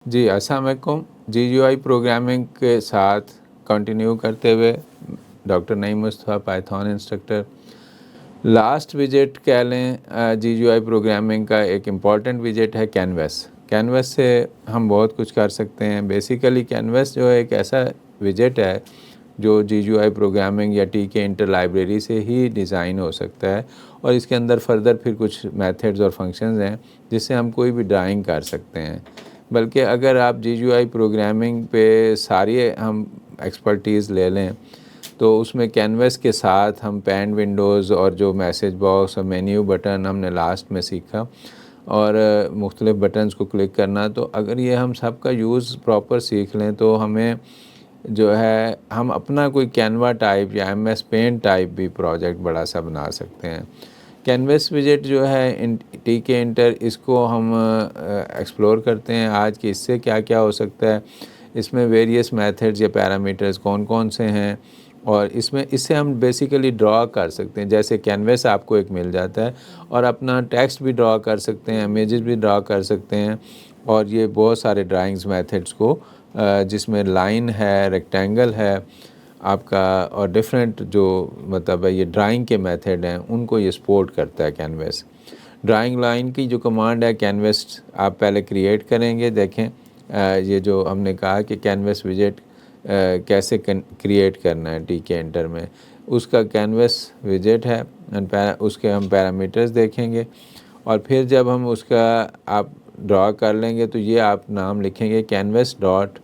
जी, अस्सलाम वालेकुम। GUI programming के साथ कंटिन्यू करते हुए doctor Naeem Mustafa, python instructor. Last विजेट कह लें जीयूआई प्रोग्रामिंग का एक इम्पॉर्टेंट विजेट है कैनवस। कैनवस से हम बहुत कुछ कर सकते हैं। बेसिकली कैनवस जो है एक ऐसा विजेट है जो जीयूआई प्रोग्रामिंग या टीके इंटर लाइब्रेरी से ही डिज़ाइन हो सकता है, और इसके अंदर फर्दर फिर कुछ मेथड्स और फंक्शंस हैं जिससे हम कोई भी ड्राइंग कर सकते हैं। बल्कि अगर आप जीयूआई प्रोग्रामिंग पे सारी हम एक्सपर्टीज़ ले लें तो उसमें कैनवस के साथ हम पैन विंडोज़ और जो मैसेज बॉक्स और मेन्यू बटन हमने लास्ट में सीखा, और मुख्तलिफ़ बटन्स को क्लिक करना, तो अगर ये हम सब का यूज़ प्रॉपर सीख लें तो हमें जो है हम अपना कोई कैनवा टाइप या एमएस पेंट टाइप भी प्रोजेक्ट बड़ा सा बना सकते हैं। कैनवस विजेट जो है टीके इंटर, इसको हम एक्सप्लोर करते हैं आज कि इससे क्या क्या हो सकता है। इसमें वेरियस मेथड्स या पैरामीटर्स कौन कौन से हैं, और इससे हम बेसिकली ड्रा कर सकते हैं। जैसे कैनवस आपको एक मिल जाता है और अपना टेक्स्ट भी ड्रा कर सकते हैं, इमेजेस भी ड्रा कर सकते हैं, और ये बहुत सारे ड्राइंग्स मेथड्स को जिसमें लाइन है, रेक्टेंगल है आपका, और डिफरेंट जो मतलब है ये ड्राइंग के मेथड हैं उनको ये सपोर्ट करता है कैनवस। ड्राइंग लाइन की जो कमांड है कैनवस आप पहले क्रिएट करेंगे। देखें ये जो हमने कहा कि कैनवस विजेट कैसे क्रिएट करना है टीके एंटर में, उसका कैनवस विजेट है, उसके हम पैरामीटर्स देखेंगे, और फिर जब हम उसका आप ड्रा कर लेंगे तो ये आप नाम लिखेंगे कैनवस डॉट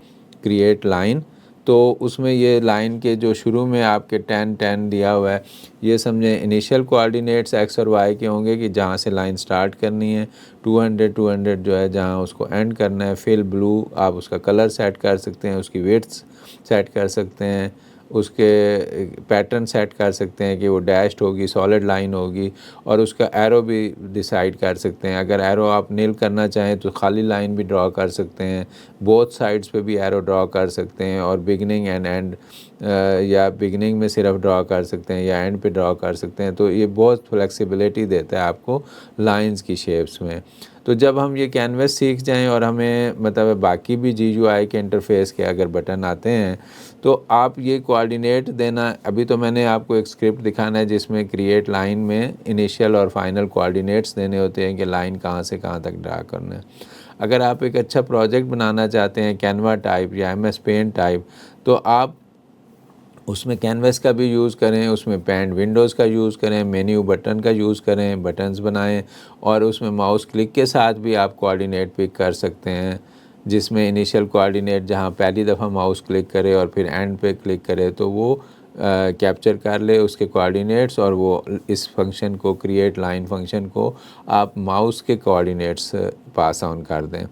क्रिएट लाइन। तो उसमें ये लाइन के जो शुरू में आपके 10 दिया हुआ है, ये समझें इनिशियल कोऑर्डिनेट्स एक्स और वाई के होंगे कि जहाँ से लाइन स्टार्ट करनी है, 200 जो है जहाँ उसको एंड करना है। फिल ब्लू आप उसका कलर सेट कर सकते हैं, उसकी विड्थ सेट कर सकते हैं, उसके पैटर्न सेट कर सकते हैं कि वो डैश्ड होगी, सॉलिड लाइन होगी, और उसका एरो भी डिसाइड कर सकते हैं। अगर एरो आप नील करना चाहें तो खाली लाइन भी ड्रॉ कर सकते हैं, बोथ साइड्स पे भी एरो ड्रॉ कर सकते हैं, और बिगनिंग एंड एंड या बिगनिंग में सिर्फ ड्रॉ कर सकते हैं या एंड पे ड्रॉ कर सकते हैं। तो ये बहुत फ्लेक्सिबिलिटी देता है आपको लाइंस की शेप्स में। तो जब हम ये कैनवस सीख जाएं और हमें मतलब बाकी भी जीयूआई के इंटरफेस के अगर बटन आते हैं तो आप ये कोऑर्डिनेट देना, अभी तो मैंने आपको एक स्क्रिप्ट दिखाना है जिसमें क्रिएट लाइन में इनिशियल और फाइनल कोऑर्डिनेट्स देने होते हैं कि लाइन कहाँ से कहाँ तक ड्रा करना है। अगर आप एक अच्छा प्रोजेक्ट बनाना चाहते हैं कैनवा टाइप या एमएस पेंट टाइप, तो आप उसमें कैनवस का भी यूज़ करें, उसमें पैन विंडोज़ का यूज़ करें, मेन्यू बटन का यूज़ करें, बटन्स बनाएं, और उसमें माउस क्लिक के साथ भी आप कोऑर्डिनेट पिक कर सकते हैं, जिसमें इनिशियल कोऑर्डिनेट जहां पहली दफ़ा माउस क्लिक करे और फिर एंड पे क्लिक करे तो वो कैप्चर कर ले उसके कोऑर्डिनेट्स, और वो इस फंक्शन को क्रिएट लाइन फंक्शन को आप माउस के कोऑर्डिनेट्स पास ऑन कर दें।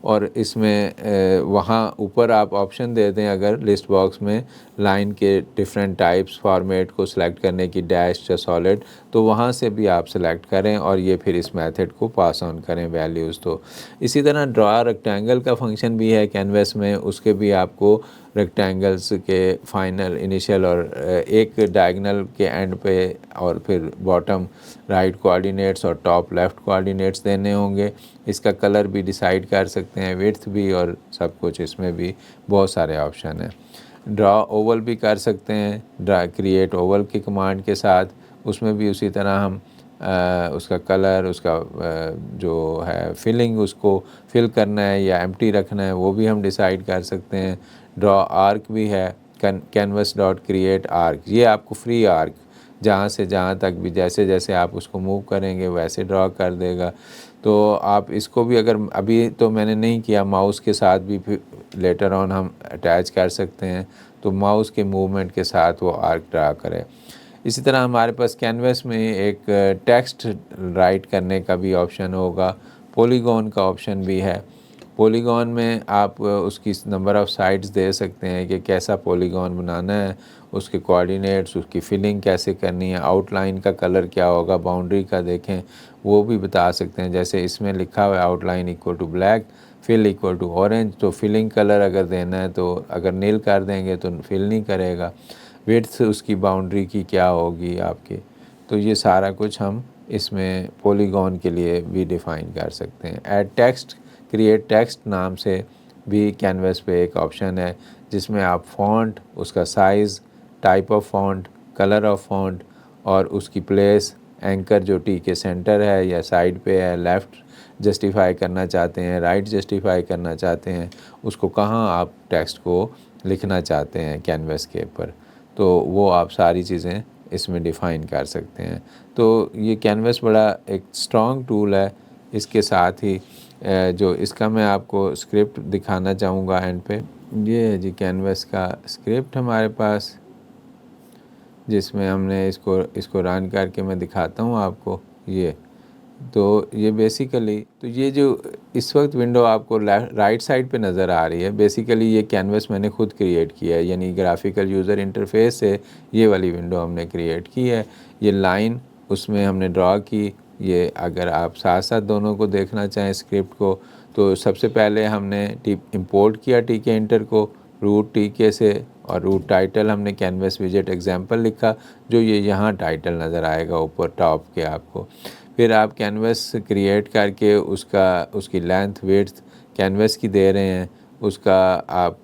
और इसमें वहाँ ऊपर आप ऑप्शन दे दें अगर लिस्ट बॉक्स में लाइन के डिफरेंट टाइप्स फॉर्मेट को सिलेक्ट करने की, डैश या सॉलिड, तो वहाँ से भी आप सेलेक्ट करें और ये फिर इस मेथड को पास ऑन करें वैल्यूज़। तो इसी तरह ड्रा रेक्टेंगल का फंक्शन भी है कैनवस में, उसके भी आपको रेक्टेंगल्स के फाइनल, इनिशियल और एक डायगोनल के एंड पे और फिर बॉटम राइट कोऑर्डिनेट्स और टॉप लेफ़्ट कोऑर्डिनेट्स देने होंगे। इसका कलर भी डिसाइड कर सकते हैं, विड्थ भी, और सब कुछ इसमें भी बहुत सारे ऑप्शन हैं। ड्रा ओवल भी कर सकते हैं, ड्रा क्रिएट ओवल की कमांड के साथ, उसमें भी उसी तरह हम उसका कलर, उसका जो है फिलिंग, उसको फिल करना है या एम्प्टी रखना है वो भी हम डिसाइड कर सकते हैं। ड्रा आर्क भी है, कैनवस डॉट क्रिएट आर्क, ये आपको फ्री आर्क जहाँ से जहाँ तक भी जैसे जैसे आप उसको मूव करेंगे वैसे ड्रा कर देगा। तो आप इसको भी, अगर अभी तो मैंने नहीं किया, माउस के साथ भी लेटर ऑन हम अटैच कर सकते हैं, तो माउस के मूवमेंट के साथ वो आर्क ड्रा करे। इसी तरह हमारे पास कैनवस में एक टेक्स्ट राइट करने का भी ऑप्शन होगा, पॉलीगॉन का ऑप्शन भी है। पॉलीगॉन में आप उसकी नंबर ऑफ़ साइड्स दे सकते हैं कि कैसा पॉलीगॉन बनाना है, उसके कोऑर्डिनेट्स, उसकी फिलिंग कैसे करनी है, आउटलाइन का कलर क्या होगा, बाउंड्री का देखें वो भी बता सकते हैं। जैसे इसमें लिखा हुआ है outline equal to black, fill equal to orange, तो फिलिंग कलर अगर देना है तो अगर नील कर देंगे तो फिल नहीं करेगा। विड्थ उसकी बाउंड्री की क्या होगी आपकी, तो ये सारा कुछ हम इसमें पॉलीगॉन के लिए भी डिफ़ाइन कर सकते हैं। ऐड टेक्स्ट क्रिएट टेक्स्ट नाम से भी कैनवस पे एक ऑप्शन है जिसमें आप फ़ॉन्ट, उसका size, type of font, colour of font और उसकी प्लेस, एंकर जो टी के सेंटर है या साइड पे है, लेफ़्ट जस्टिफाई करना चाहते हैं, राइट जस्टिफाई करना चाहते हैं, उसको कहाँ आप टेक्स्ट को लिखना चाहते हैं कैनवस के ऊपर, तो वो आप सारी चीज़ें इसमें डिफ़ाइन कर सकते हैं। तो ये कैनवस बड़ा एक स्ट्रॉन्ग टूल है। इसके साथ ही जो इसका मैं आपको स्क्रिप्ट दिखाना चाहूँगा एंड पे। ये है जी कैनवस का स्क्रिप्ट हमारे पास, जिसमें हमने इसको रन करके मैं दिखाता हूँ आपको। ये तो ये बेसिकली तो ये जो इस वक्त विंडो आपको राइट साइड पे नज़र आ रही है, बेसिकली ये कैनवस मैंने खुद क्रिएट किया है, यानी ग्राफिकल यूज़र इंटरफेस से ये वाली विंडो हमने क्रिएट की है। ये लाइन उसमें हमने ड्रॉ की। ये अगर आप साथ साथ दोनों को देखना चाहें स्क्रिप्ट को, तो सबसे पहले हमने इंपोर्ट किया टी के इंटर को रूट टी के से, और रूट टाइटल हमने कैनवस विजेट एग्जाम्पल लिखा, जो ये यहाँ टाइटल नज़र आएगा ऊपर टॉप के आपको। फिर आप कैनवस क्रिएट करके उसकी लेंथ विड्थ कैनवस की दे रहे हैं, उसका आप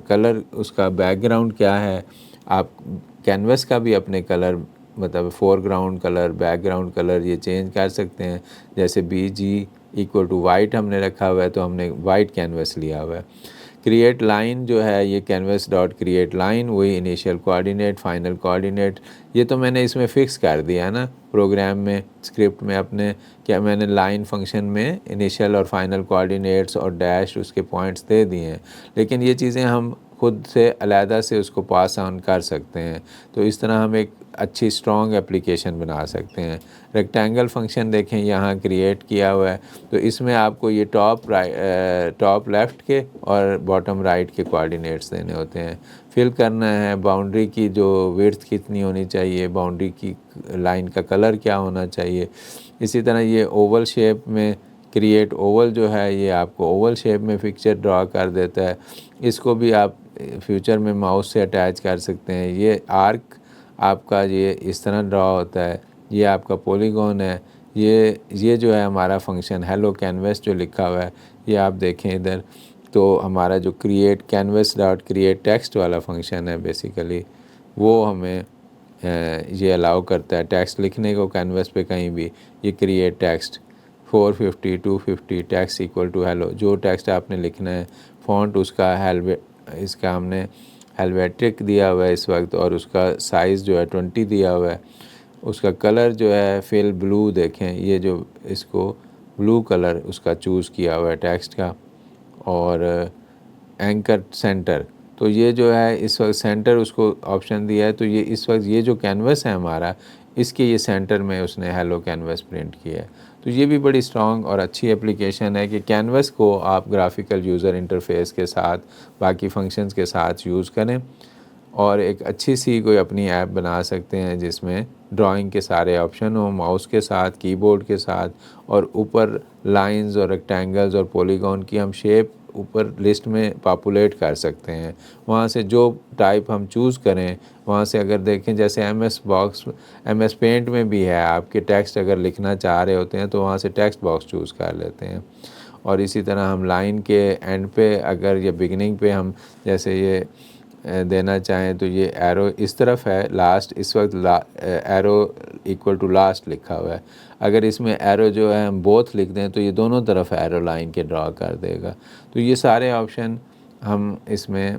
कलर, उसका बैकग्राउंड क्या है, आप कैनवस का भी अपने कलर मतलब फोरग्राउंड कलर, बैकग्राउंड कलर ये चेंज कर सकते हैं। जैसे BG इक्वल टू वाइट हमने रखा हुआ है, तो हमने वाइट कैनवस लिया हुआ है। क्रिएट लाइन जो है ये कैनवस डॉट क्रिएट लाइन, वही इनिशियल कोऑर्डिनेट, फाइनल कोऑर्डिनेट, ये तो मैंने इसमें फ़िक्स कर दिया है ना प्रोग्राम में, स्क्रिप्ट में अपने, क्या मैंने लाइन फंक्शन में इनिशियल और फाइनल कोऑर्डिनेट्स और डैश उसके पॉइंट्स दे दिए हैं। लेकिन ये चीज़ें हम खुद से अलहदा से उसको पास ऑन कर सकते हैं। तो इस तरह हम एक अच्छी स्ट्रॉन्ग एप्लीकेशन बना सकते हैं। रेक्टेंगल फंक्शन देखें यहाँ क्रिएट किया हुआ है, तो इसमें आपको ये टॉप लेफ़्ट के और बॉटम राइट के कोऑर्डिनेट्स देने होते हैं। फिल करना है बाउंड्री की जो विड्थ कितनी होनी चाहिए, बाउंड्री की लाइन का कलर क्या होना चाहिए। इसी तरह ये ओवल शेप में क्रिएट ओवल जो है ये आपको ओवल शेप में पिक्चर ड्रॉ कर देता है। इसको भी आप फ्यूचर में माउस से अटैच कर सकते हैं। ये आर्क आपका ये इस तरह ड्रॉ होता है। ये आपका पॉलीगॉन है। ये जो है हमारा फंक्शन हेलो कैनवस जो लिखा हुआ है, ये आप देखें इधर, तो हमारा जो create canvas dot create text वाला फंक्शन है बेसिकली, वो हमें ये अलाउ करता है टेक्स्ट लिखने को कैनवस पे कहीं भी। ये create text 450 250 text equal to hello, जो टेक्स्ट आपने लिखना है, फ़ॉन्ट उसका इसका हमने हेलवेटिक दिया हुआ है इस वक्त, और उसका साइज़ जो है 20 दिया हुआ है। उसका कलर जो है फिल ब्लू, देखें ये जो इसको ब्लू कलर उसका चूज़ किया हुआ है टेक्स्ट का। और एंकर सेंटर, तो ये जो है इस वक्त सेंटर उसको ऑप्शन दिया है, तो ये इस वक्त ये जो कैनवस है हमारा, इसके ये सेंटर में उसने हेलो कैनवस प्रिंट किया है। तो ये भी बड़ी स्ट्रॉन्ग और अच्छी एप्लीकेशन है कि कैनवस को आप ग्राफिकल यूज़र इंटरफेस के साथ, बाकी फंक्शंस के साथ यूज़ करें और एक अच्छी सी कोई अपनी ऐप बना सकते हैं जिसमें ड्राइंग के सारे ऑप्शन हो, माउस के साथ, कीबोर्ड के साथ, और ऊपर लाइंस और रेक्टेंगल्स और पॉलीगॉन की हम शेप ऊपर लिस्ट में पॉपुलेट कर सकते हैं। वहाँ से जो टाइप हम चूज़ करें, वहाँ से अगर देखें जैसे MS पेंट में भी है, आपके टेक्स्ट अगर लिखना चाह रहे होते हैं तो वहाँ से टेक्स्ट बॉक्स चूज़ कर लेते हैं। और इसी तरह हम लाइन के एंड पे अगर या बिगिनिंग पे हम जैसे ये देना चाहें तो ये एरो इस तरफ है, लास्ट इस वक्त एरो इक्वल टू लास्ट लिखा हुआ है। अगर इसमें एरो जो है हम बोथ लिख दें तो ये दोनों तरफ एरो लाइन के ड्रॉ कर देगा। तो ये सारे ऑप्शन हम इसमें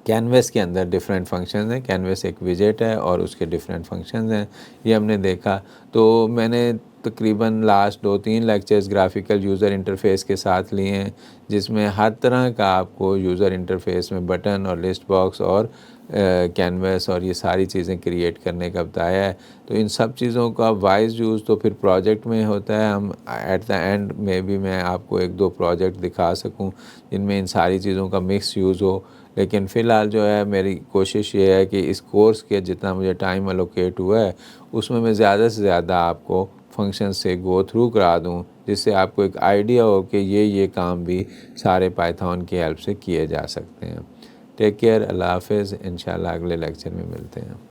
कैनवस के अंदर डिफरेंट फंक्शंस हैं। कैनवस एक विजेट है और उसके डिफरेंट फंक्शंस हैं, ये हमने देखा। तो मैंने तकरीबन last 2-3 lectures graphical user interface के साथ लिए हैं, जिसमें हर तरह का आपको यूज़र इंटरफेस में बटन और लिस्ट बॉक्स और कैनवस और ये सारी चीज़ें क्रिएट करने का बताया है। तो इन सब चीज़ों का वाइज यूज़ तो फिर प्रोजेक्ट में होता है। हम एट द एंड में भी मैं आपको 1-2 प्रोजेक्ट दिखा सकूं जिनमें इन सारी चीज़ों का मिक्स यूज़ हो। लेकिन फ़िलहाल जो है मेरी कोशिश ये है कि इस कोर्स के जितना मुझे टाइम एलोकेट हुआ है उसमें मैं ज़्यादा से ज़्यादा आपको फंक्शन से गो थ्रू करा दूं, जिससे आपको एक आइडिया हो कि ये काम भी सारे पाइथन की हेल्प से किए जा सकते हैं। टेक केयर, अल्लाह हाफ़िज़। इंशाल्लाह अगले लेक्चर में मिलते हैं।